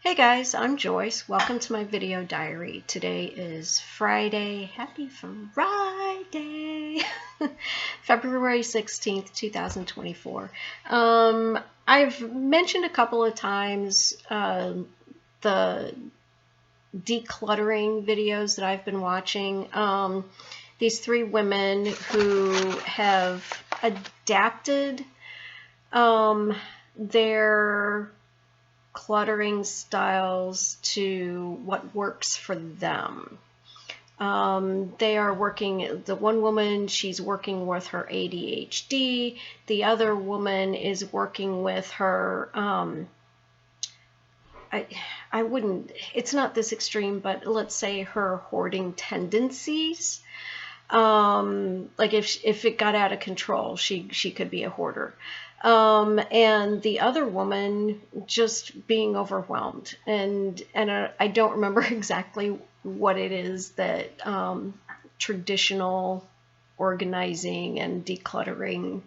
Hey guys, I'm Joyce. Welcome to my video diary. Today is Friday. Happy Friday! February 16th, 2024. I've mentioned a couple of times the decluttering videos that I've been watching. These three women who have adapted their cluttering styles to what works for them. They are working, the one woman, she's working with her ADHD. The other woman is working with her, I wouldn't, it's not this extreme, but let's say her hoarding tendencies. Like if it got out of control, she could be a hoarder. And the other woman just being overwhelmed, and I don't remember exactly what it is that traditional organizing and decluttering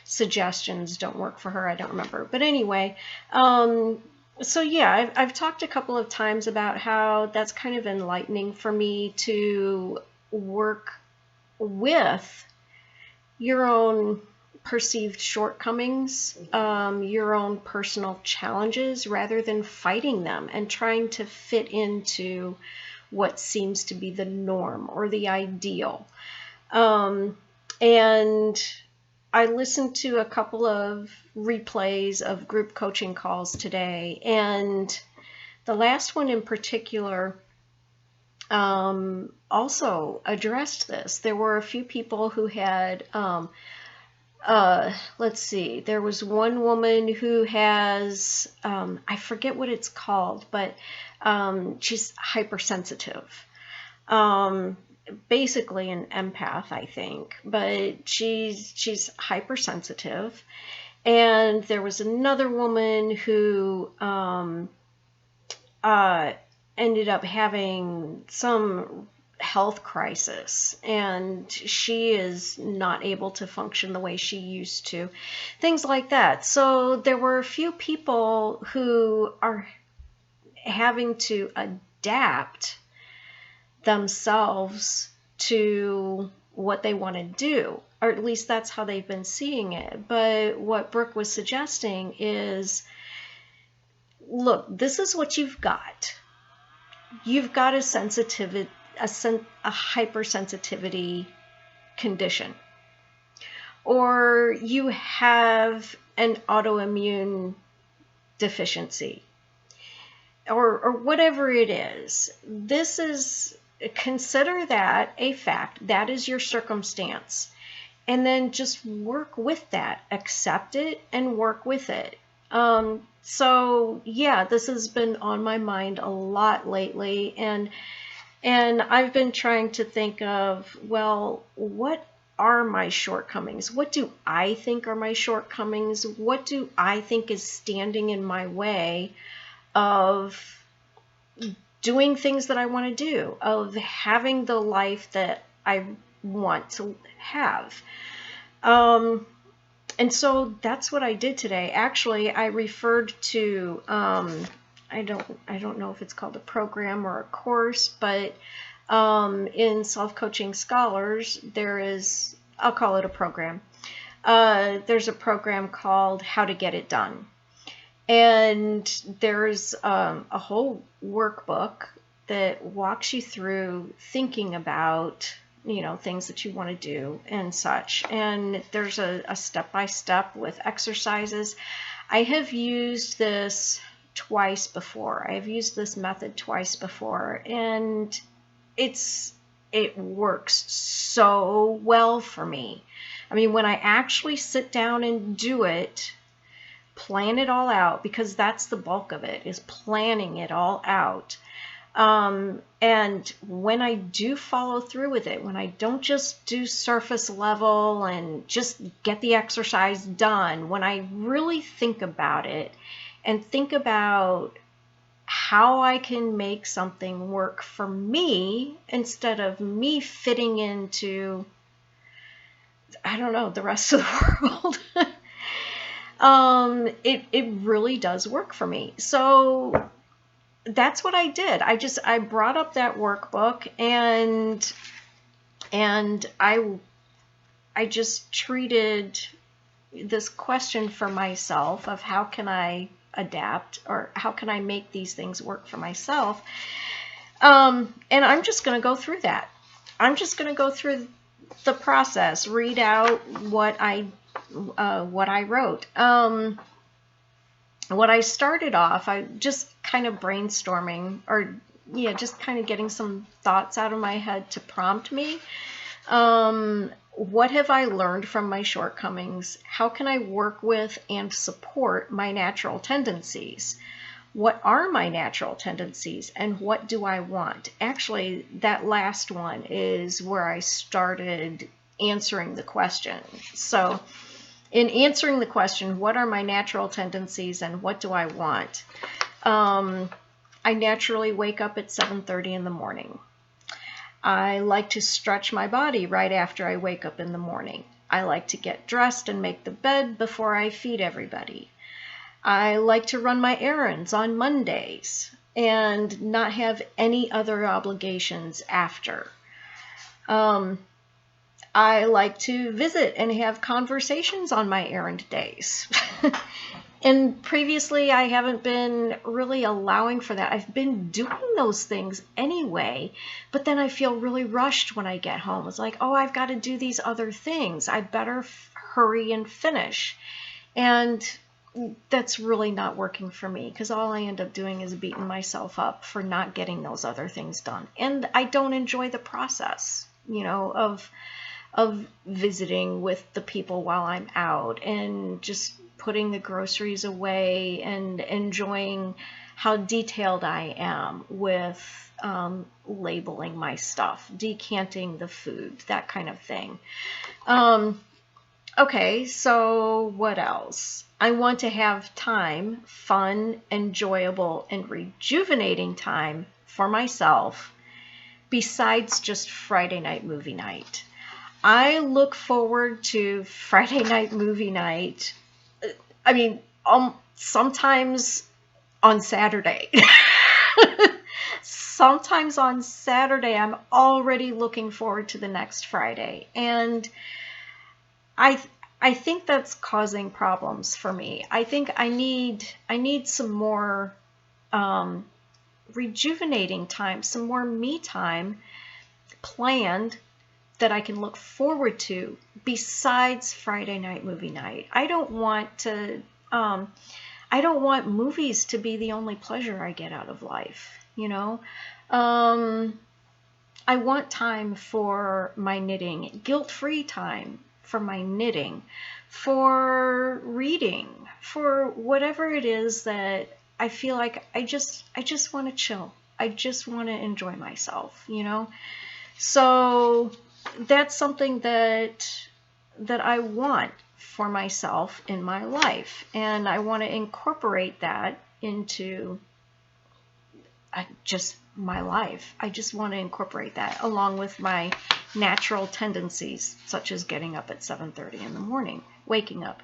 suggestions don't work for her. I don't remember, but anyway, so yeah, I've talked a couple of times about how that's kind of enlightening for me to work with your own perceived shortcomings, your own personal challenges, rather than fighting them and trying to fit into what seems to be the norm or the ideal. And I listened to a couple of replays of group coaching calls today, and the last one in particular also addressed this. There were a few people who had let's see, there was one woman who has, I forget what it's called, but she's hypersensitive. Basically an empath, I think, but she's hypersensitive. And there was another woman who ended up having some health crisis, and she is not able to function the way she used to, things like that. So there were a few people who are having to adapt themselves to what they want to do, or at least that's how they've been seeing it. But what Brooke was suggesting is, look, this is what you've got. You've got a sensitivity, a hypersensitivity condition, or you have an autoimmune deficiency, or whatever it is. This is, consider that a fact. That is your circumstance, and then just work with that, accept it and work with it. So yeah, this has been on my mind a lot lately, and I've been trying to think of, well, what are my shortcomings? What do I think are my shortcomings? What do I think is standing in my way of doing things that I want to do, of having the life that I want to have? And so that's what I did today. Actually, I referred to, I don't know if it's called a program or a course, but in Self-Coaching Scholars, there is, I'll call it a program. There's a program called How to Get It Done. And there's a whole workbook that walks you through thinking about, you know, things that you want to do and such. And there's a step-by-step with exercises. I have used this twice before. I've used this method twice before, and it works so well for me. I mean, when I actually sit down and do it, plan it all out, because that's the bulk of it, is planning it all out. And when I do follow through with it, when I don't just do surface level and just get the exercise done, when I really think about it and think about how I can make something work for me instead of me fitting into, I don't know, the rest of the world. it really does work for me. So that's what I did. I brought up that workbook, and I just treated this question for myself of how can I adapt, or how can I make these things work for myself. And I'm just going to go through that. I'm just going to go through the process, read out what I wrote. What I started off, I just kind of brainstorming, or yeah, just kind of getting some thoughts out of my head to prompt me. What have I learned from my shortcomings? How can I work with and support my natural tendencies? What are my natural tendencies, and what do I want? Actually, that last one is where I started answering the question. So in answering the question, what are my natural tendencies and what do I want? I naturally wake up at 7:30 in the morning. I like to stretch my body right after I wake up in the morning. I like to get dressed and make the bed before I feed everybody. I like to run my errands on Mondays and not have any other obligations after. I like to visit and have conversations on my errand days. And previously, I haven't been really allowing for that. I've been doing those things anyway, but then I feel really rushed when I get home. It's like, oh, I've got to do these other things. I better hurry and finish. And that's really not working for me, because all I end up doing is beating myself up for not getting those other things done. And I don't enjoy the process, of visiting with the people while I'm out, and just putting the groceries away, and enjoying how detailed I am with labeling my stuff, decanting the food, that kind of thing. Okay, so what else? I want to have time, fun, enjoyable, and rejuvenating time for myself besides just Friday night movie night. I look forward to Friday night movie night. I mean, sometimes on Saturday. Sometimes on Saturday, I'm already looking forward to the next Friday. And I think that's causing problems for me. I think I need some more rejuvenating time, some more me time planned that I can look forward to besides Friday night movie night. I don't want movies to be the only pleasure I get out of life, I want time for my knitting, guilt-free time for my knitting, for reading, for whatever it is that I feel like I just want to chill. I just want to enjoy myself, So that's something that I want for myself in my life, and I want to incorporate that into just my life. I just want to incorporate that along with my natural tendencies, such as getting up at 7:30 in the morning, waking up.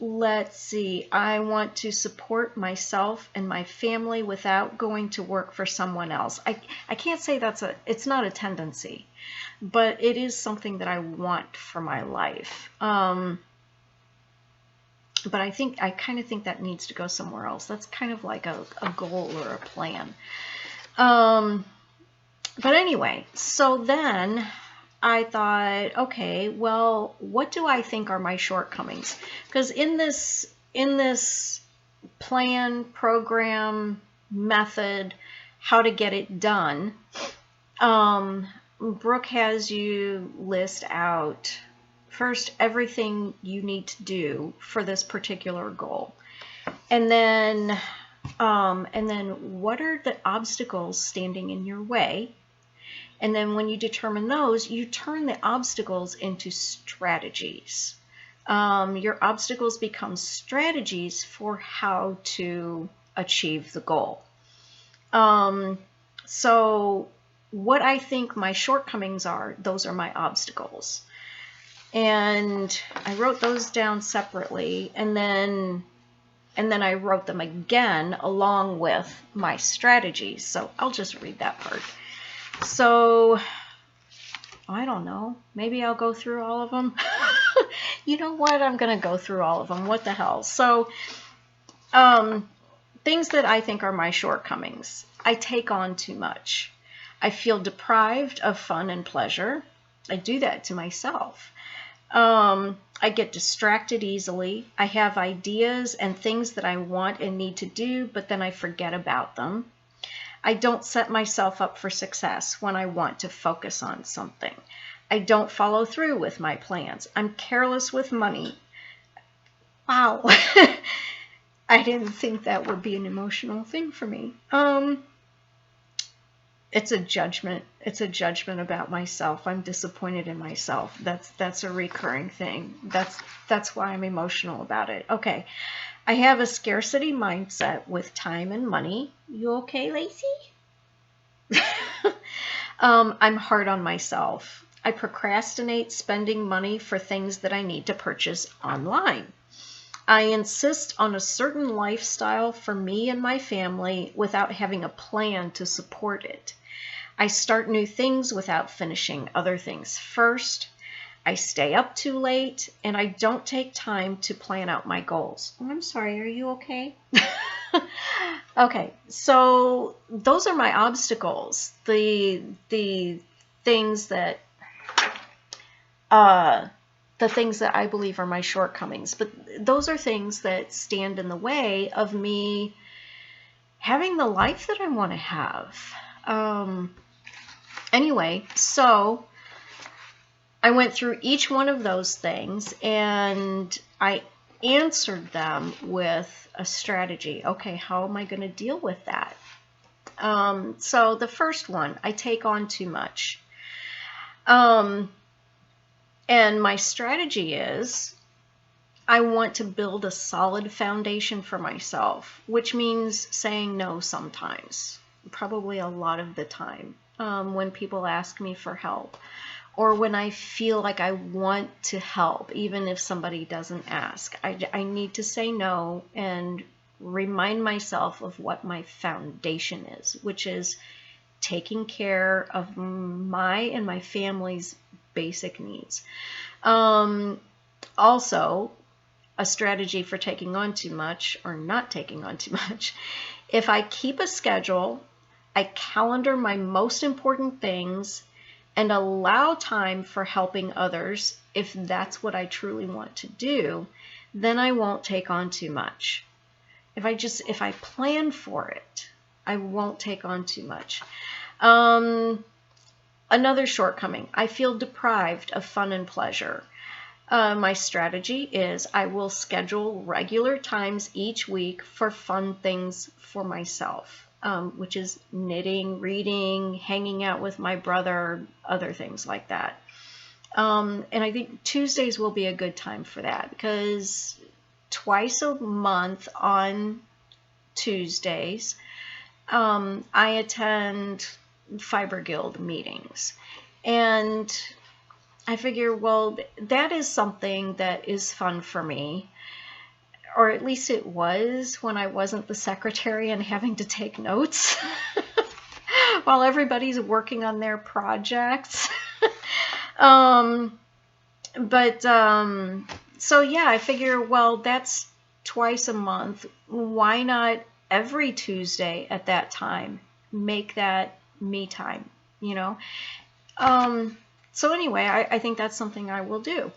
Let's see. I want to support myself and my family without going to work for someone else. I can't say it's not a tendency, but it is something that I want for my life. But I kind of think that needs to go somewhere else. That's kind of like a goal or a plan. But anyway, so then I thought, okay, well, what do I think are my shortcomings? Because in this plan, program, method, how to get it done, Brooke has you list out first everything you need to do for this particular goal, and then what are the obstacles standing in your way. And then when you determine those, you turn the obstacles into strategies. Your obstacles become strategies for how to achieve the goal. So what I think my shortcomings are, those are my obstacles. And I wrote those down separately, and then I wrote them again along with my strategies. So I'll just read that part. So I don't know. Maybe I'll go through all of them. You know what? I'm going to go through all of them. What the hell? So things that I think are my shortcomings. I take on too much. I feel deprived of fun and pleasure. I do that to myself. I get distracted easily. I have ideas and things that I want and need to do, but then I forget about them. I don't set myself up for success when I want to focus on something. I don't follow through with my plans. I'm careless with money. Wow. I didn't think that would be an emotional thing for me. It's a judgment. It's a judgment about myself. I'm disappointed in myself. That's a recurring thing. That's why I'm emotional about it. Okay. I have a scarcity mindset with time and money. You okay, Lacey? I'm hard on myself. I procrastinate spending money for things that I need to purchase online. I insist on a certain lifestyle for me and my family without having a plan to support it. I start new things without finishing other things first. I stay up too late, and I don't take time to plan out my goals. Oh, I'm sorry, are you okay? Okay, so those are my obstacles. The things that I believe are my shortcomings. But those are things that stand in the way of me having the life that I want to have. Anyway, so I went through each one of those things and I answered them with a strategy. Okay, how am I going to deal with that? So the first one, I take on too much. And my strategy is I want to build a solid foundation for myself, which means saying no sometimes, probably a lot of the time, when people ask me for help, or when I feel like I want to help, even if somebody doesn't ask. I need to say no and remind myself of what my foundation is, which is taking care of my and my family's basic needs. Also, a strategy for taking on too much or not taking on too much. If I keep a schedule, I calendar my most important things and allow time for helping others, if that's what I truly want to do, then I won't take on too much. If I plan for it, I won't take on too much. Another shortcoming, I feel deprived of fun and pleasure. My strategy is I will schedule regular times each week for fun things for myself, which is knitting, reading, hanging out with my brother, other things like that. And I think Tuesdays will be a good time for that because twice a month on Tuesdays, I attend Fiber Guild meetings. And I figure, well, that is something that is fun for me, or at least it was when I wasn't the secretary and having to take notes while everybody's working on their projects. So yeah, I figure, well, that's twice a month. Why not every Tuesday at that time? Make that me time, you know? So anyway, I think that's something I will do.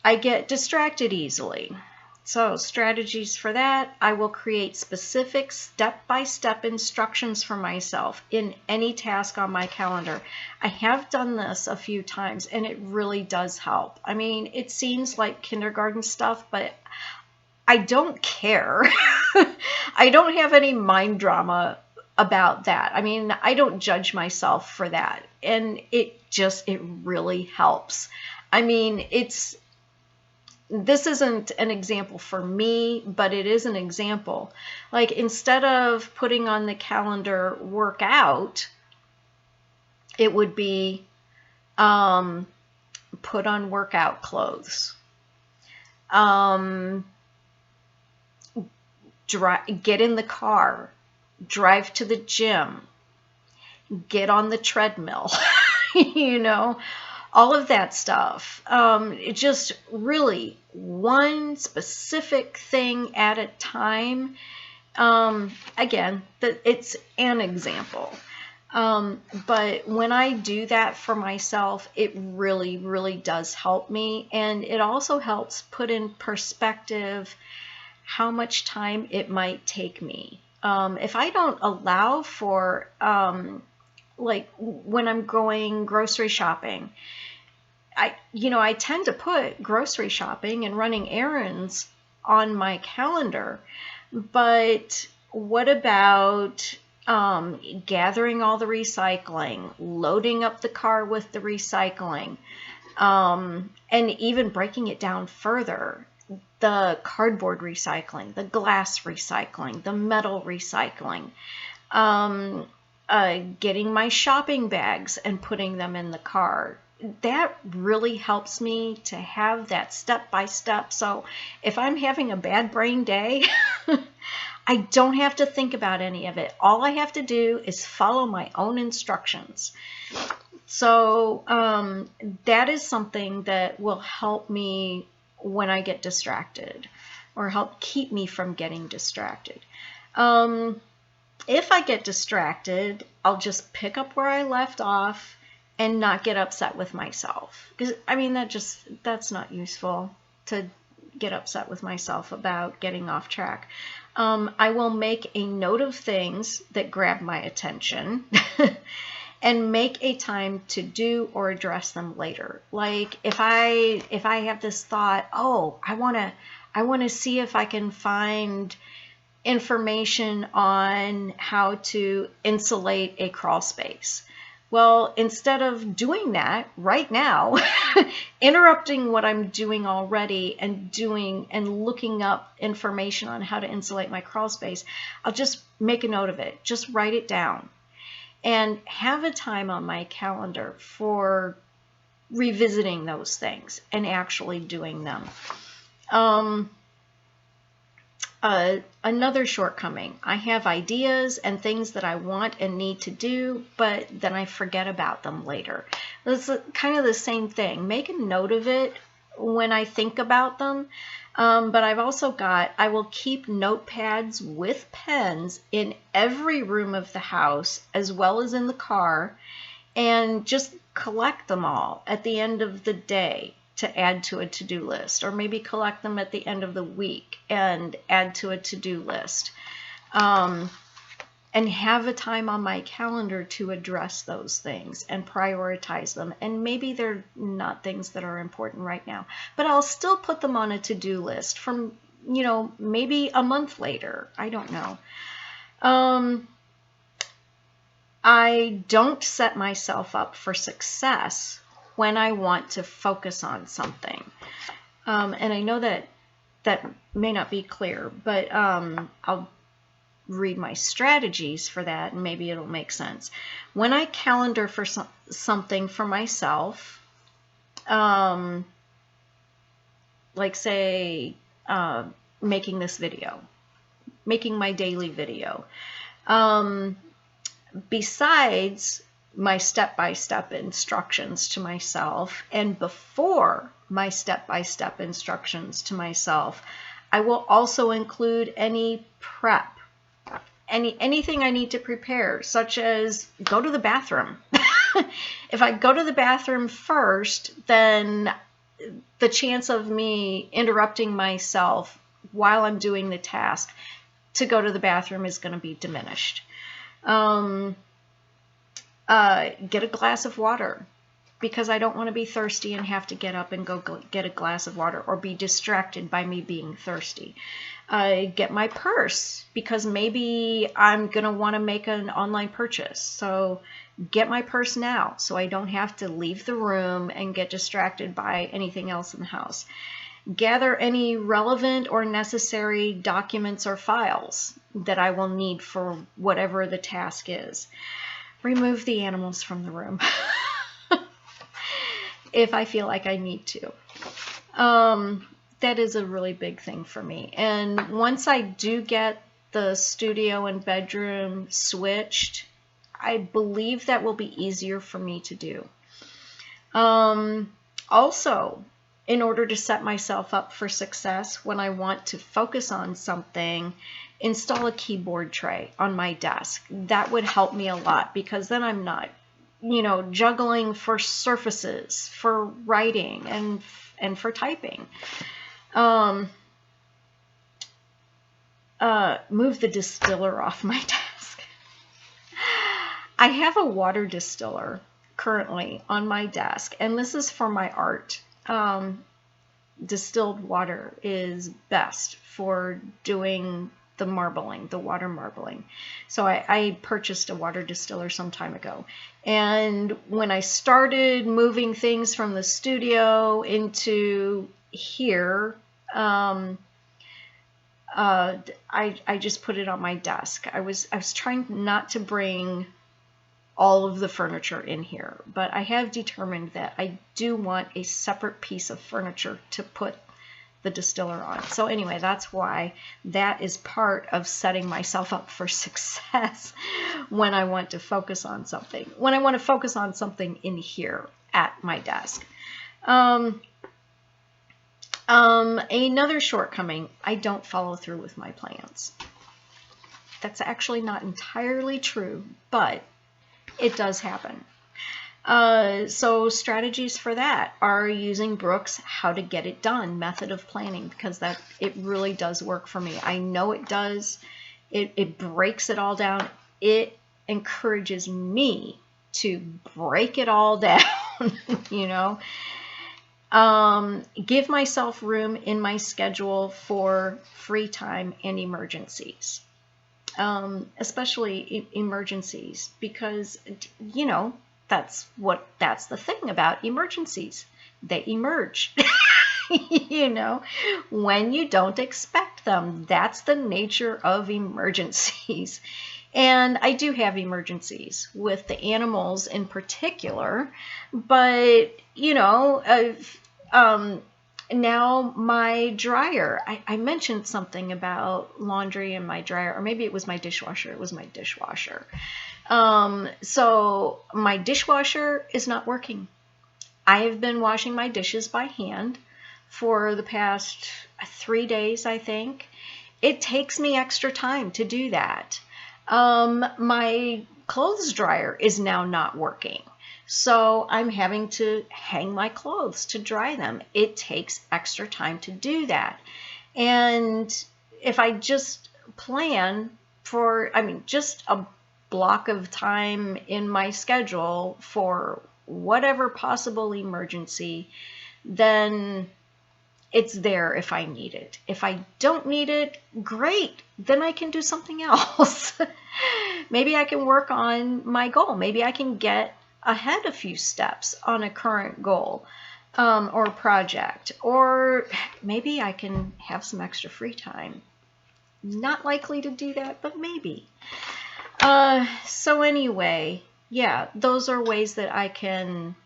I get distracted easily. So strategies for that, I will create specific step-by-step instructions for myself in any task on my calendar. I have done this a few times and it really does help. I mean, it seems like kindergarten stuff, but I don't care. I don't have any mind drama about that. I mean, I don't judge myself for that. And it really helps. I mean, this isn't an example for me, but it is an example. Like, instead of putting on the calendar workout, it would be put on workout clothes. Get in the car, drive to the gym, get on the treadmill, you know, all of that stuff. It just really one specific thing at a time. Again, it's an example. But when I do that for myself, it really, really does help me. And it also helps put in perspective how much time it might take me. If I don't allow for, like when I'm going grocery shopping, I tend to put grocery shopping and running errands on my calendar. But what about gathering all the recycling, loading up the car with the recycling, and even breaking it down further? The cardboard recycling, the glass recycling, the metal recycling, getting my shopping bags and putting them in the car. That really helps me to have that step by step. So if I'm having a bad brain day, I don't have to think about any of it. All I have to do is follow my own instructions. So that is something that will help me when I get distracted, or help keep me from getting distracted. If I get distracted, I'll just pick up where I left off and not get upset with myself. Because that's not useful to get upset with myself about getting off track. I will make a note of things that grab my attention and make a time to do or address them later. Like if I have this thought, oh, I want to see if I can find information on how to insulate a crawl space. Well, instead of doing that right now, interrupting what I'm doing already and looking up information on how to insulate my crawl space, I'll just make a note of it. Just write it down and have a time on my calendar for revisiting those things and actually doing them. Another shortcoming, I have ideas and things that I want and need to do, but then I forget about them later. It's kind of the same thing. Make a note of it when I think about them. But I've also I will keep notepads with pens in every room of the house as well as in the car, and just collect them all at the end of the day to add to a to-do list, or maybe collect them at the end of the week and add to a to-do list. And have a time on my calendar to address those things and prioritize them. And maybe they're not things that are important right now, but I'll still put them on a to-do list from, maybe a month later. I don't know. I don't set myself up for success when I want to focus on something. And I know that may not be clear, but I'll read my strategies for that and maybe it'll make sense. When I calendar for something for myself, like say making this video, making my daily video, besides my step-by-step instructions to myself, and before my step-by-step instructions to myself, I will also include any prep, anything I need to prepare, such as go to the bathroom. If I go to the bathroom first, then the chance of me interrupting myself while I'm doing the task to go to the bathroom is going to be diminished. Get a glass of water, because I don't want to be thirsty and have to get up and go get a glass of water or be distracted by me being thirsty. Get my purse, because maybe I'm going to want to make an online purchase. So get my purse now so I don't have to leave the room and get distracted by anything else in the house. Gather any relevant or necessary documents or files that I will need for whatever the task is. Remove the animals from the room. if I feel like I need to. That is a really big thing for me. And once I do get the studio and bedroom switched, I believe that will be easier for me to do. Also, in order to set myself up for success when I want to focus on something, install a keyboard tray on my desk. That would help me a lot, because then I'm not, juggling for surfaces, for writing and for typing. Move the distiller off my desk. I have a water distiller currently on my desk, and this is for my art. Distilled water is best for doing the marbling, the water marbling. So I purchased a water distiller some time ago. And when I started moving things from the studio into here, I just put it on my desk. I was trying not to bring all of the furniture in here, but I have determined that I do want a separate piece of furniture to put the distiller on. So anyway, that's why that is part of setting myself up for success when I want to focus on something. When I want to focus on something in here at my desk. Another shortcoming, I don't follow through with my plans. That's actually not entirely true, but it does happen. So strategies for that are using Brooke's How to Get It Done method of planning, because it really does work for me. I know it does. It breaks it all down. It encourages me to break it all down, Give myself room in my schedule for free time and emergencies. Especially emergencies, because that's the thing about emergencies. They emerge. When you don't expect them. That's the nature of emergencies. And I do have emergencies with the animals in particular, but now my dryer, I mentioned something about laundry in my dryer, or maybe it was my dishwasher. It was my dishwasher. So my dishwasher is not working. I have been washing my dishes by hand for the past 3 days, I think. It takes me extra time to do that. My clothes dryer is now not working. So I'm having to hang my clothes to dry them. It takes extra time to do that. And if I just plan for, just a block of time in my schedule for whatever possible emergency, then it's there if I need it. If I don't need it, great. Then I can do something else. Maybe I can work on my goal. Maybe I can get ahead a few steps on a current goal or project. Or maybe I can have some extra free time. Not likely to do that, but maybe. So anyway, yeah, those are ways that I can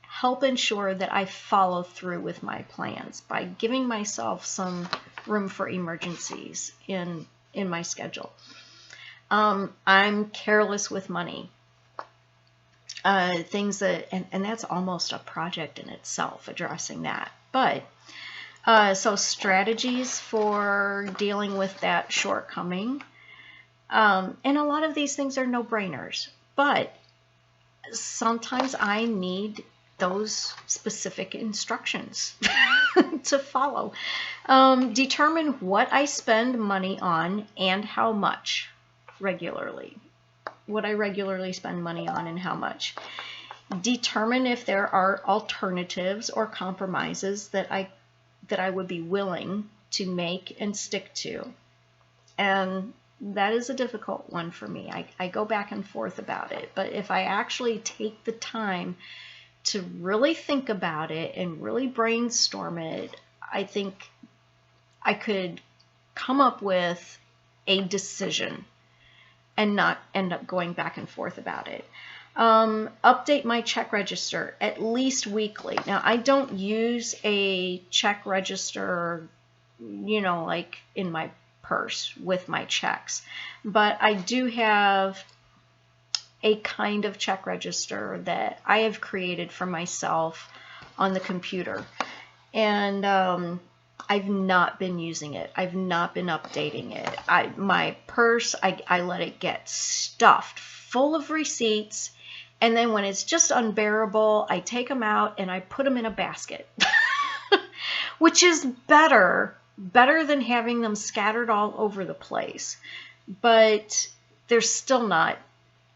help ensure that I follow through with my plans by giving myself some room for emergencies in my schedule. I'm careless with money. Things that, and that's almost a project in itself, addressing that. But, so strategies for dealing with that shortcoming. And a lot of these things are no-brainers, but sometimes I need those specific instructions to follow. Determine what I spend money on and how much regularly. What I regularly spend money on and how much. Determine if there are alternatives or compromises that I would be willing to make and stick to. And that is a difficult one for me. I go back and forth about it. But if I actually take the time to really think about it and really brainstorm it, I think I could come up with a decision and not end up going back and forth about it. Update my check register at least weekly. Now, I don't use a check register, like in my purse with my checks, but I do have a kind of check register that I have created for myself on the computer. And I've not been using it. I've not been updating it. My purse, I let it get stuffed full of receipts. And then when it's just unbearable, I take them out and I put them in a basket, which is better than having them scattered all over the place. But they're still not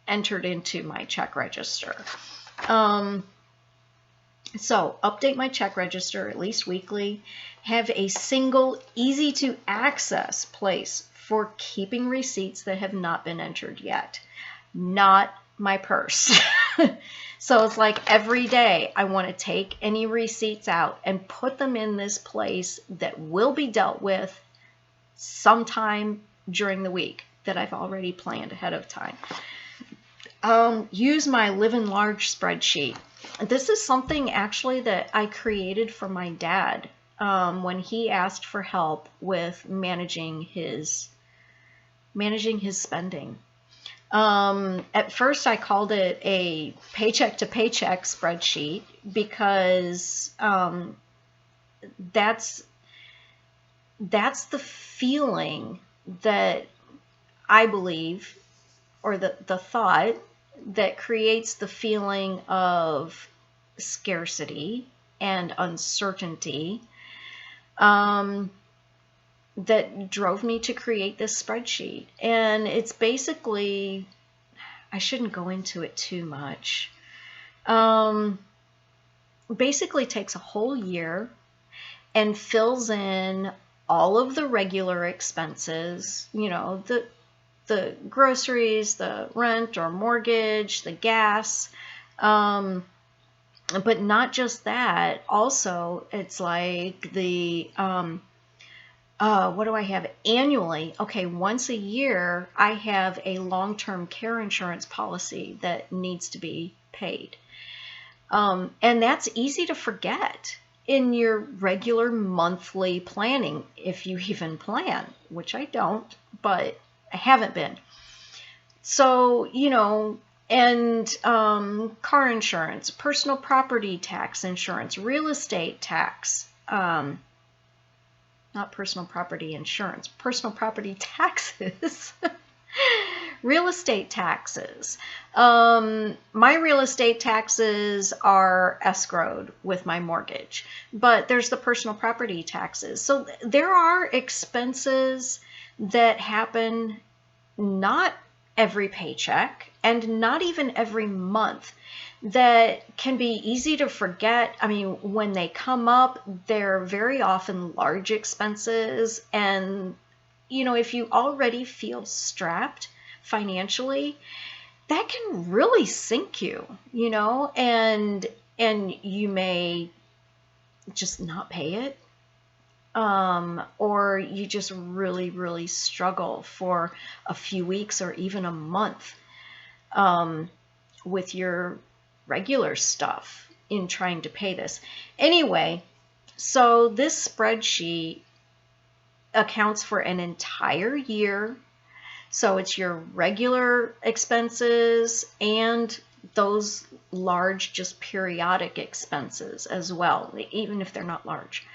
entered into my check register. So update my check register at least weekly. Have a single, easy to access place for keeping receipts that have not been entered yet. Not my purse. So it's like every day I want to take any receipts out and put them in this place that will be dealt with sometime during the week that I've already planned ahead of time. Use my Live Enlarge spreadsheet. This is something actually that I created for my dad when he asked for help with managing his spending. At first I called it a paycheck to paycheck spreadsheet because that's the feeling that I believe, or the thought that creates the feeling of scarcity and uncertainty that drove me to create this spreadsheet. And it's basically, I shouldn't go into it too much. Basically takes a whole year and fills in all of the regular expenses, the groceries, the rent or mortgage, the gas, but not just that. Also, it's like the what do I have annually? Okay, once a year, I have a long-term care insurance policy that needs to be paid. And that's easy to forget in your regular monthly planning, if you even plan, which I don't, but I haven't been. So, and car insurance, personal property tax insurance, real estate tax, not personal property insurance, personal property taxes, real estate taxes. My real estate taxes are escrowed with my mortgage, but there's the personal property taxes. So there are expenses that happen not every paycheck and not even every month that can be easy to forget. I mean, when they come up, they're very often large expenses. And, if you already feel strapped financially, that can really sink you, and you may just not pay it. Or you just really, really struggle for a few weeks or even a month with your regular stuff in trying to pay this. Anyway, so this spreadsheet accounts for an entire year. So it's your regular expenses and those large, just periodic expenses as well, even if they're not large.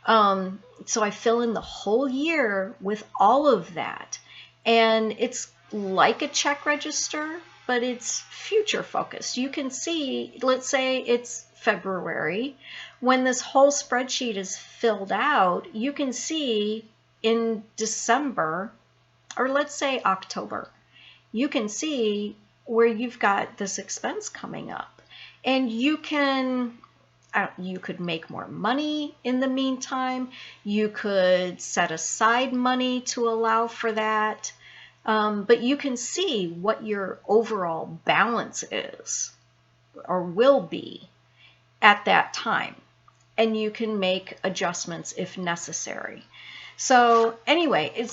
So I fill in the whole year with all of that. And it's like a check register, but it's future focused. You can see, let's say it's February. When this whole spreadsheet is filled out, you can see in December, or let's say October, you can see where you've got this expense coming up. And you could make more money in the meantime. You could set aside money to allow for that. But you can see what your overall balance is or will be at that time. And you can make adjustments if necessary. So anyway,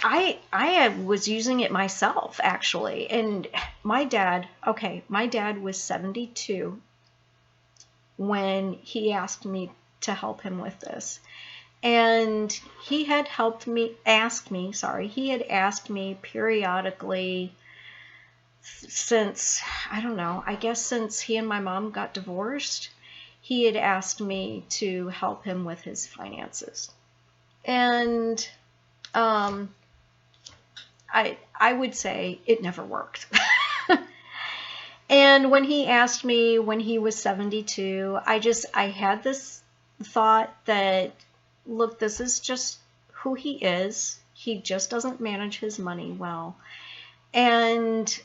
I was using it myself actually, and my dad was 72 when he asked me to help him with this. And he had he had asked me periodically since, I don't know, I guess since he and my mom got divorced, he had asked me to help him with his finances. And I would say it never worked. And when he asked me when he was 72, I had this thought that, look, this is just who he is. He just doesn't manage his money well. And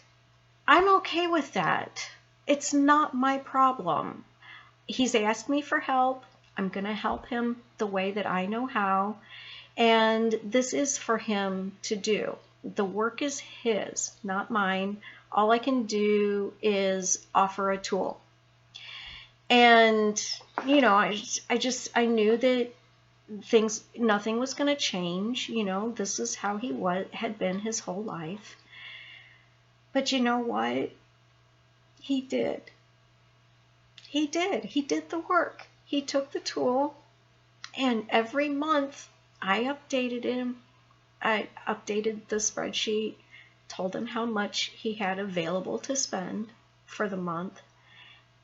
I'm okay with that. It's not my problem. He's asked me for help. I'm going to help him the way that I know how. And this is for him to do. The work is his, not mine. All I can do is offer a tool. And, you know, I knew that nothing was going to change. You know, this is how he had been his whole life. But you know what? He did. He did the work. He took the tool, and every month I updated him. I updated the spreadsheet, told him how much he had available to spend for the month.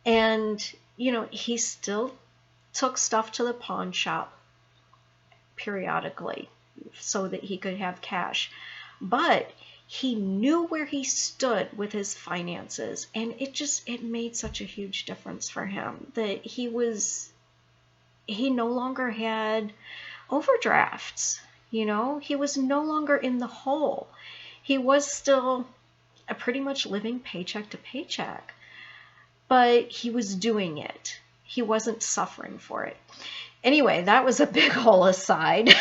And, you know, he still took stuff to the pawn shop periodically so that he could have cash. But he knew where he stood with his finances, and it made such a huge difference for him that he no longer had overdrafts. You know, he was no longer in the hole. He was still pretty much living paycheck to paycheck, but he was doing it. He wasn't suffering for it. Anyway, that was a big whole aside.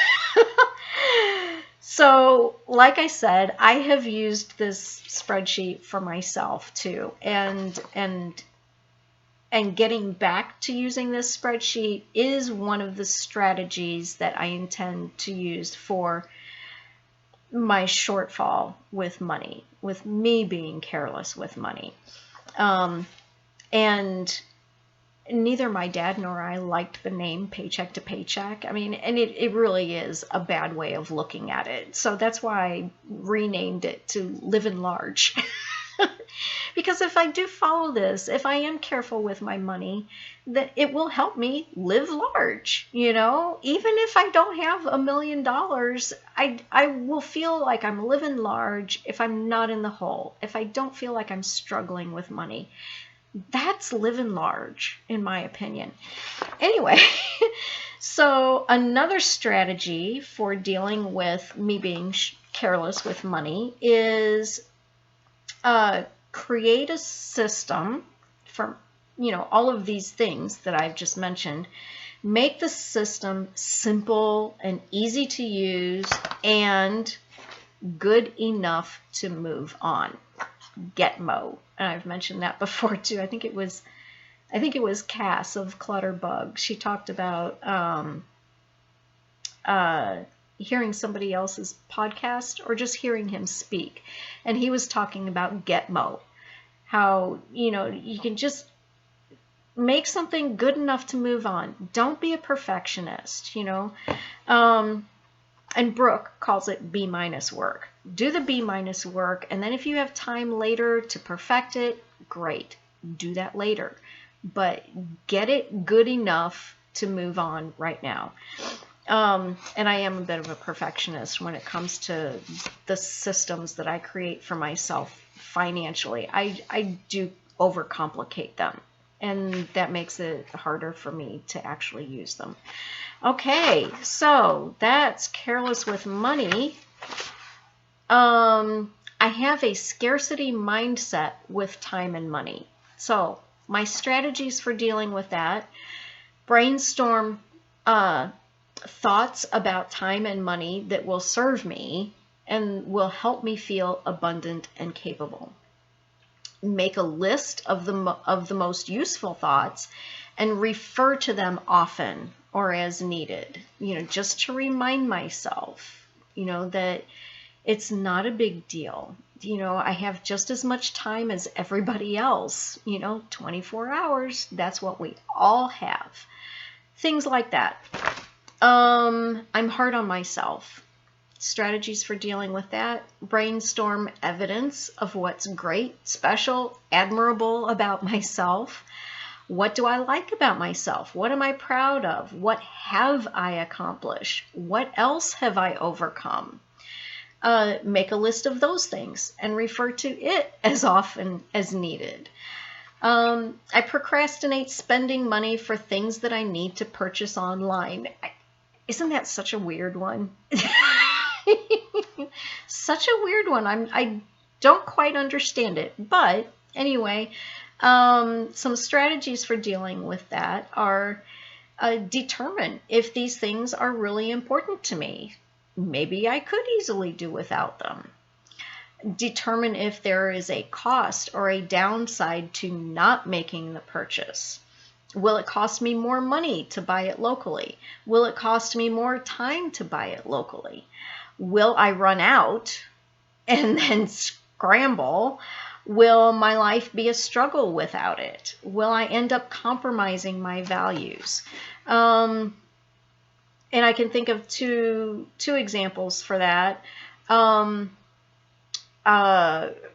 So, like I said, I have used this spreadsheet for myself too, and getting back to using this spreadsheet is one of the strategies that I intend to use for my shortfall with money, with me being careless with money. And neither my dad nor I liked the name paycheck to paycheck. I mean, and it really is a bad way of looking at it. So that's why I renamed it to Living Large. Because if I do follow this, if I am careful with my money, that it will help me live large. You know, even if I don't have $1 million, I will feel like I'm living large if I'm not in the hole, if I don't feel like I'm struggling with money. That's living large, in my opinion. Anyway, so another strategy for dealing with me being careless with money is create a system from, you know, all of these things that I've just mentioned. Make the system simple and easy to use and good enough to move on. Getmo. And I've mentioned that before too. I think it was Cass of Clutterbug. She talked about hearing somebody else's podcast or just hearing him speak. And he was talking about Getmo. How, you know, you can just make something good enough to move on. Don't be a perfectionist, you know. And Brooke calls it B- work. Do the B- work, and then if you have time later to perfect it, great. Do that later. But get it good enough to move on right now. And I am a bit of a perfectionist when it comes to the systems that I create for myself financially. I do overcomplicate them, and that makes it harder for me to actually use them. Okay, so that's careless with money. I have a scarcity mindset with time and money. So my strategies for dealing with that: brainstorm thoughts about time and money that will serve me and will help me feel abundant and capable. Make a list of the most useful thoughts and refer to them often or as needed, just to remind myself, that it's not a big deal. I have just as much time as everybody else, 24 hours. That's what we all have. Things like that. I'm hard on myself. Strategies for dealing with that: brainstorm evidence of what's great, special, admirable about myself. What do I like about myself? What am I proud of? What have I accomplished? What else have I overcome? Make a list of those things and refer to it as often as needed. I procrastinate spending money for things that I need to purchase online. Isn't that such a weird one? Such a weird one. I don't quite understand it. But anyway, some strategies for dealing with that are determine if these things are really important to me. Maybe I could easily do without them. Determine if there is a cost or a downside to not making the purchase. Will it cost me more money to buy it locally? Will it cost me more time to buy it locally? Will I run out and then scramble? Will my life be a struggle without it? Will I end up compromising my values? And I can think of two examples for that.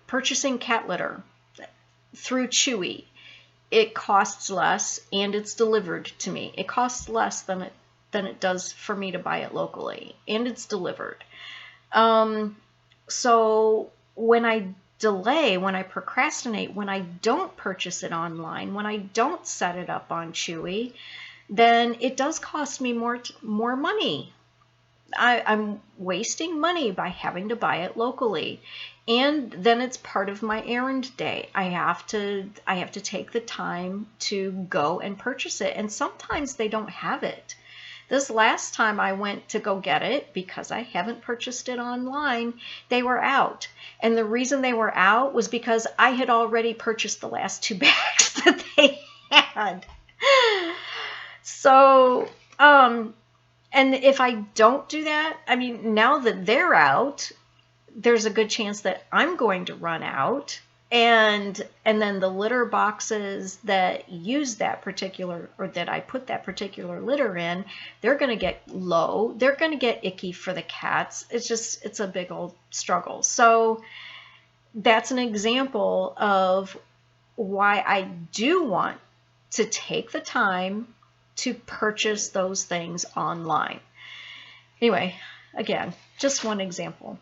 Purchasing cat litter through Chewy. It costs less and it's delivered to me. It costs less than it does for me to buy it locally, and it's delivered. So when I delay, when I procrastinate, when I don't purchase it online, when I don't set it up on Chewy, then it does cost me more money. I'm wasting money by having to buy it locally. And then it's part of my errand day. I have to take the time to go and purchase it. And sometimes they don't have it. This last time I went to go get it, because I haven't purchased it online, they were out. And the reason they were out was because I had already purchased the last 2 bags that they had. So, and if I don't do that, I mean, now that they're out, there's a good chance that I'm going to run out. And then the litter boxes that use that particular, or that I put that particular litter in, they're going to get low. They're going to get icky for the cats. It's a big old struggle. So that's an example of why I do want to take the time to purchase those things online. Anyway, again, just one example.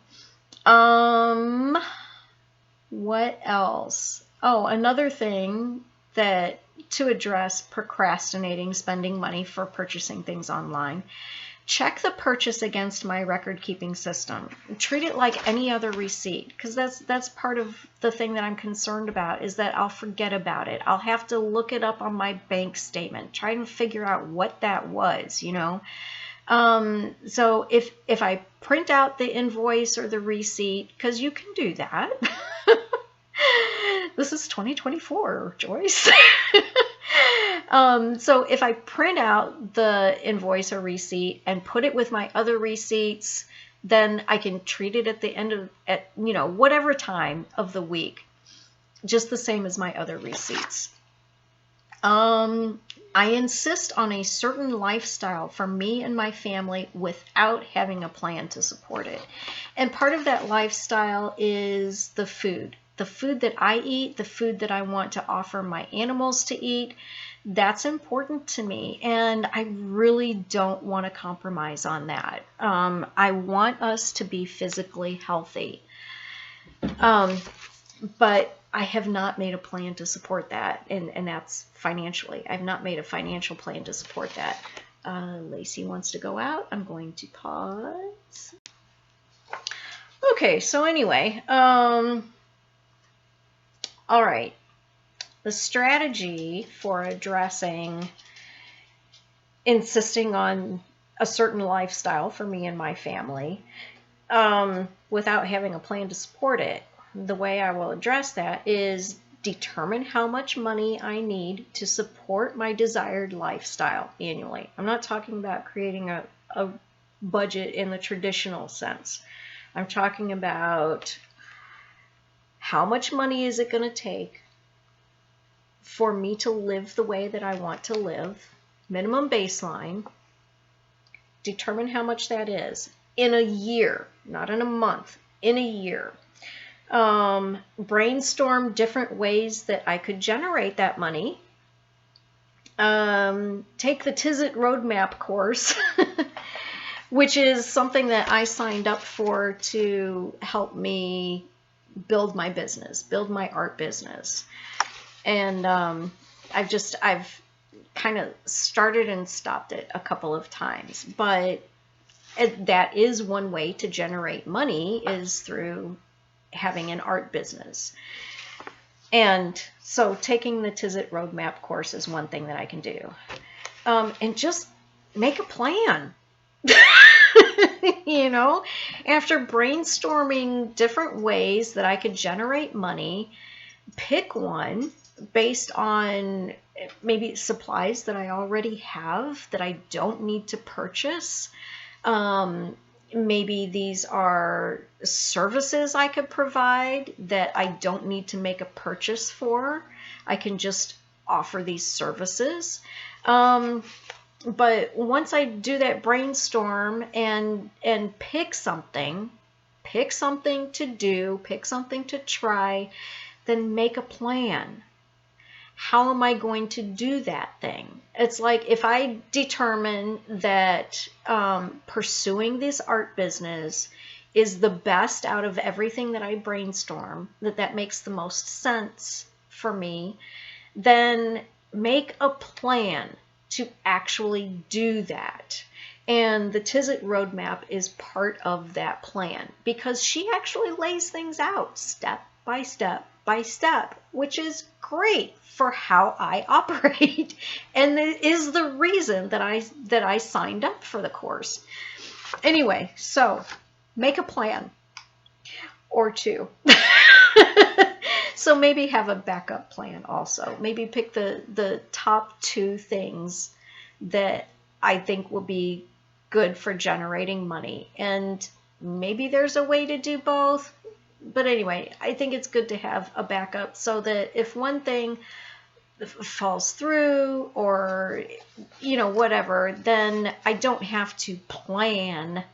What else? Oh, another thing that to address procrastinating spending money for purchasing things online. Check the purchase against my record-keeping system. Treat it like any other receipt, because that's part of the thing that I'm concerned about, is that I'll forget about it. I'll have to look it up on my bank statement, try and figure out what that was, So if I print out the invoice or the receipt, because you can do that. This is 2024, Joyce. So if I print out the invoice or receipt and put it with my other receipts, then I can treat it at the end of, whatever time of the week, just the same as my other receipts. I insist on a certain lifestyle for me and my family without having a plan to support it. And part of that lifestyle is the food. The food that I eat, the food that I want to offer my animals to eat, that's important to me. And I really don't want to compromise on that. I want us to be physically healthy. But I have not made a plan to support that. And that's financially. I've not made a financial plan to support that. Lacey wants to go out. I'm going to pause. Okay, so anyway, all right, the strategy for addressing insisting on a certain lifestyle for me and my family without having a plan to support it, the way I will address that is determine how much money I need to support my desired lifestyle annually. I'm not talking about creating a budget in the traditional sense. I'm talking about how much money is it going to take for me to live the way that I want to live, minimum baseline, determine how much that is in a year, not in a month, in a year. Brainstorm different ways that I could generate that money. Take the Tizzit Roadmap course, which is something that I signed up for to help me build my business, build my art business. And I've kind of started and stopped it a couple of times, but that is one way to generate money, is through having an art business. And so taking the Tizzit Roadmap course is one thing that I can do. And just make a plan. You know, after brainstorming different ways that I could generate money, pick one based on maybe supplies that I already have that I don't need to purchase. Maybe these are services I could provide that I don't need to make a purchase for. I can just offer these services. But once I do that brainstorm and pick something to do, pick something to try, then make a plan. How am I going to do that thing? It's like if I determine that pursuing this art business is the best out of everything that I brainstorm, that makes the most sense for me, then make a plan to actually do that. And the Tizzit Roadmap is part of that plan, because she actually lays things out step by step by step, which is great for how I operate, and it is the reason that I signed up for the course. Anyway, so make a plan or two. So maybe have a backup plan also. Maybe pick the top 2 things that I think will be good for generating money. And maybe there's a way to do both. But anyway, I think it's good to have a backup so that if one thing falls through or, you know, whatever, then I don't have to plan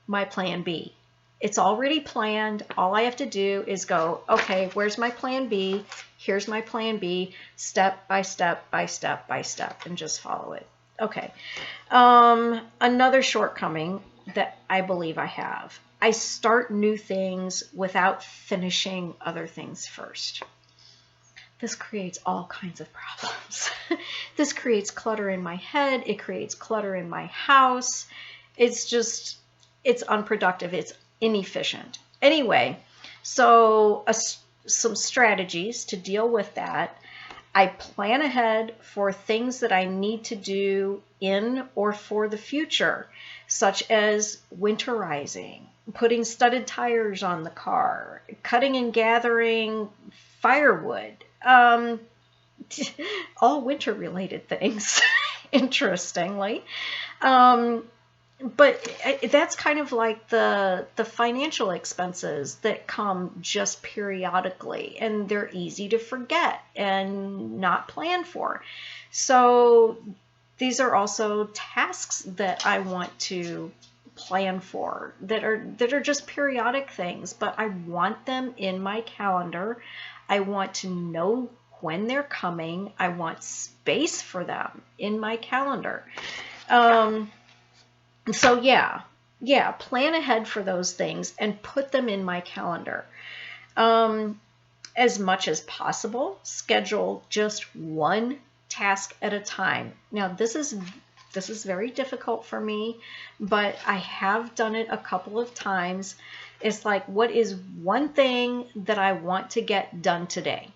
my plan B. It's already planned. All I have to do is go, okay, where's my plan B? Here's my plan B, step by step by step by step, and just follow it. Okay. Another shortcoming that I believe I have. I start new things without finishing other things first. This creates all kinds of problems. This creates clutter in my head. It creates clutter in my house. It's unproductive. It's inefficient. Anyway, so some strategies to deal with that. I plan ahead for things that I need to do in or for the future, such as winterizing, putting studded tires on the car, cutting and gathering firewood, all winter related things, interestingly. But that's kind of like the financial expenses that come just periodically, and they're easy to forget and not plan for. So these are also tasks that I want to plan for that are just periodic things, but I want them in my calendar. I want to know when they're coming. I want space for them in my calendar. So yeah, plan ahead for those things and put them in my calendar. As much as possible, schedule just one task at a time. Now, this is very difficult for me, but I have done it a couple of times. It's like, what is one thing that I want to get done today?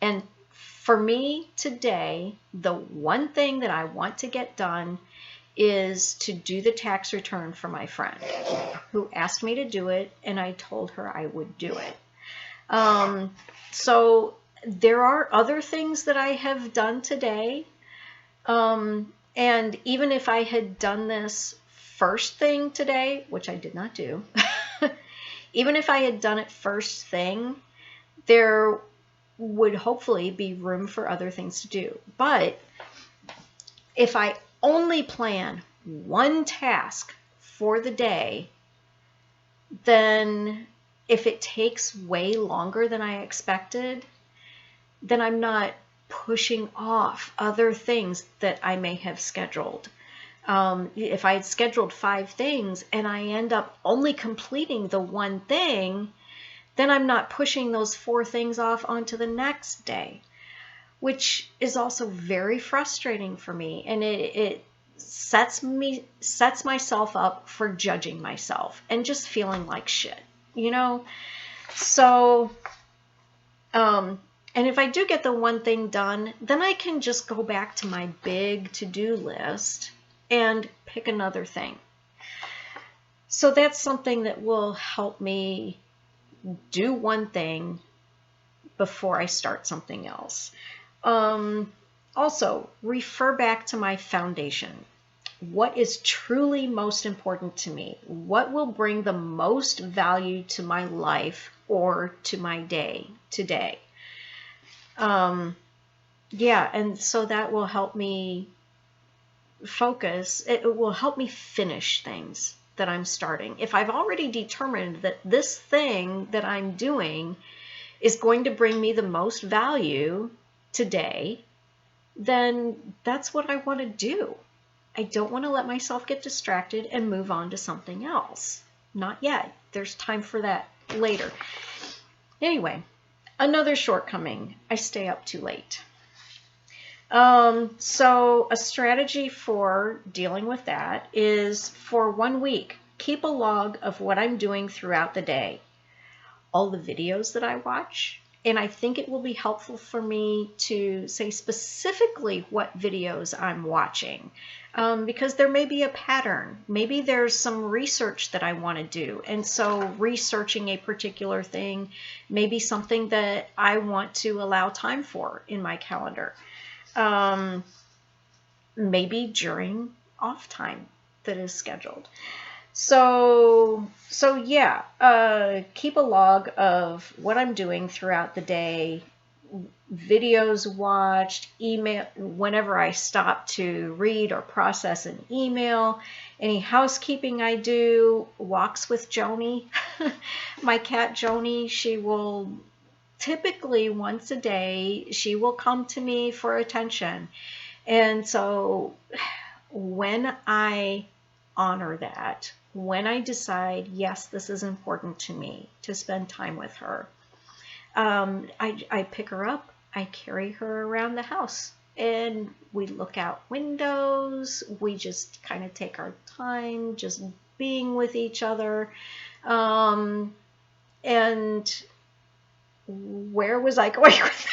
And for me today, the one thing that I want to get done is to do the tax return for my friend who asked me to do it, and I told her I would do it. So there are other things that I have done today. And even if I had done this first thing today, which I did not do, even if I had done it first thing, there would hopefully be room for other things to do. But if I only plan one task for the day, then if it takes way longer than I expected, then I'm not pushing off other things that I may have scheduled. If I had scheduled 5 things and I end up only completing the one thing, then I'm not pushing those 4 things off onto the next day, which is also very frustrating for me. And it sets myself up for judging myself and just feeling like shit, you know? So, and if I do get the one thing done, then I can just go back to my big to-do list and pick another thing. So that's something that will help me do one thing before I start something else. Also, refer back to my foundation. What is truly most important to me? What will bring the most value to my life or to my day today? Yeah, and so that will help me focus. It will help me finish things that I'm starting. If I've already determined that this thing that I'm doing is going to bring me the most value today, then that's what I want to do. I don't want to let myself get distracted and move on to something else. Not yet. There's time for that later. Anyway, another shortcoming. I stay up too late. So a strategy for dealing with that is for 1 week, keep a log of what I'm doing throughout the day, all the videos that I watch. And I think it will be helpful for me to say specifically what videos I'm watching, because there may be a pattern. Maybe there's some research that I want to do. And so researching a particular thing may be something that I want to allow time for in my calendar. Maybe during off time that is scheduled. So yeah, keep a log of what I'm doing throughout the day, videos watched, email, whenever I stop to read or process an email, any housekeeping I do, walks with Joni. My cat Joni, she will typically once a day, she will come to me for attention. And so when I honor that, when I decide, yes, this is important to me to spend time with her, I pick her up, I carry her around the house, and we look out windows, we just kind of take our time just being with each other. And where was I going with that?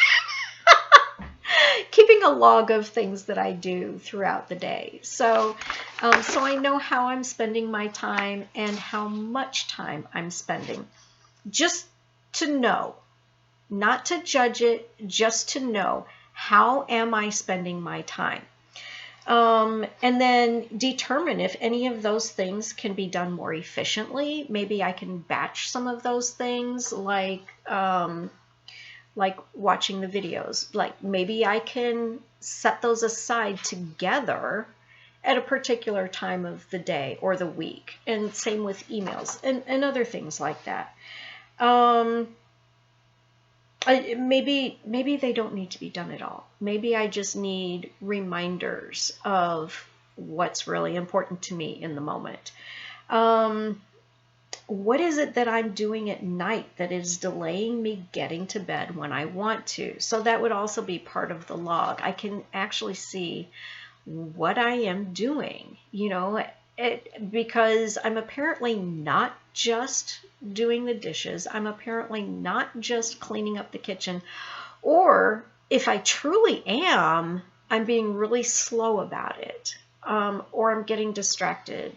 Keeping a log of things that I do throughout the day. So I know how I'm spending my time and how much time I'm spending. Just to know, not to judge it, just to know, how am I spending my time? And then determine if any of those things can be done more efficiently. Maybe I can batch some of those things, like watching the videos. Like maybe I can set those aside together at a particular time of the day or the week. And same with emails and other things like that. Maybe they don't need to be done at all. Maybe I just need reminders of what's really important to me in the moment. What is it that I'm doing at night that is delaying me getting to bed when I want to? So that would also be part of the log. I can actually see what I am doing, because I'm apparently not just doing the dishes. I'm apparently not just cleaning up the kitchen. Or if I truly am, I'm being really slow about it, or I'm getting distracted.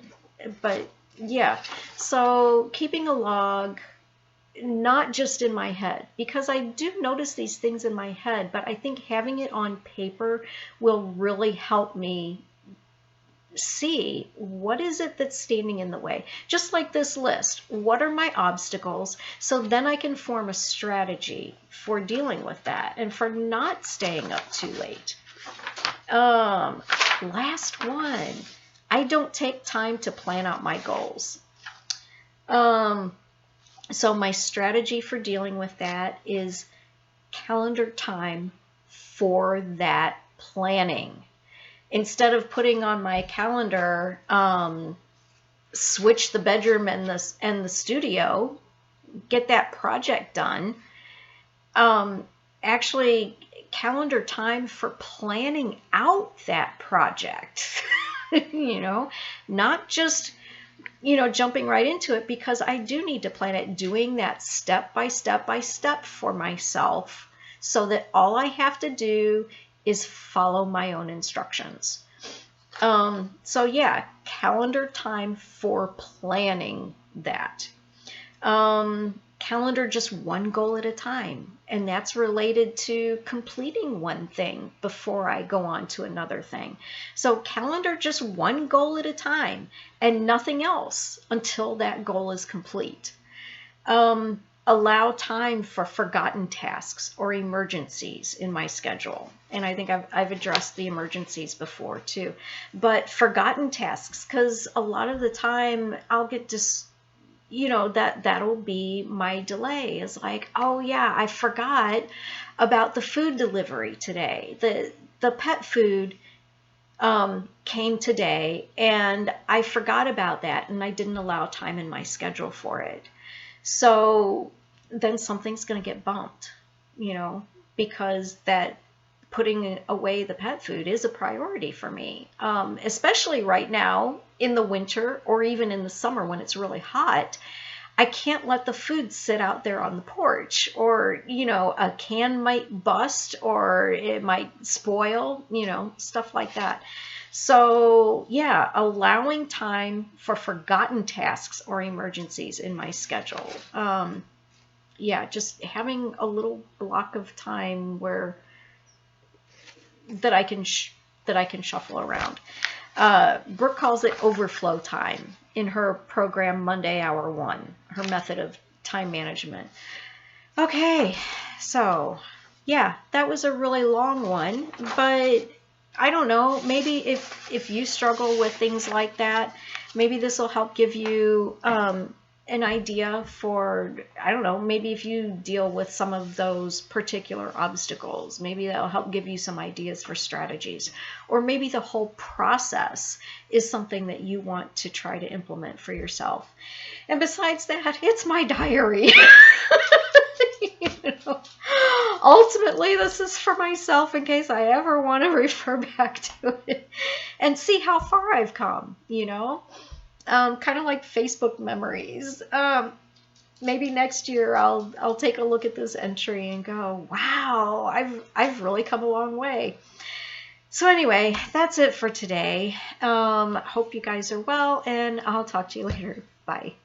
But yeah, so keeping a log not just in my head, because I do notice these things in my head, but I think having it on paper will really help me see what is it that's standing in the way. Just like this list, what are my obstacles? So then I can form a strategy for dealing with that and for not staying up too late. Last one, I don't take time to plan out my goals. So my strategy for dealing with that is calendar time for that planning. Instead of putting on my calendar, switch the bedroom and the studio, get that project done. Actually, calendar time for planning out that project. Not just jumping right into it, because I do need to plan it, doing that step by step for myself, so that all I have to do is follow my own instructions. So yeah, calendar time for planning that. Calendar just one goal at a time, and that's related to completing one thing before I go on to another thing. So calendar just one goal at a time and nothing else until that goal is complete. Allow time for forgotten tasks or emergencies in my schedule. And I think I've addressed the emergencies before too. But forgotten tasks, because a lot of the time I'll get that'll be my delay. Is like, oh yeah, I forgot about the food delivery today. The pet food came today, and I forgot about that, and I didn't allow time in my schedule for it. So then something's going to get bumped, because that putting away the pet food is a priority for me, especially right now in the winter or even in the summer when it's really hot. I can't let the food sit out there on the porch, or, a can might bust or it might spoil, stuff like that. So yeah, allowing time for forgotten tasks or emergencies in my schedule. Yeah, just having a little block of time that I can shuffle around. Brooke calls it overflow time in her program Monday Hour 1, her method of time management. Okay, so yeah, that was a really long one, but I don't know, maybe if you struggle with things like that, maybe this will help give you an idea for, I don't know, maybe if you deal with some of those particular obstacles, maybe that'll help give you some ideas for strategies. Or maybe the whole process is something that you want to try to implement for yourself. And besides that, it's my diary. Ultimately, this is for myself in case I ever want to refer back to it and see how far I've come, kind of like Facebook memories. Maybe next year I'll take a look at this entry and go, wow, I've really come a long way. So anyway, that's it for today. Hope you guys are well, and I'll talk to you later. Bye.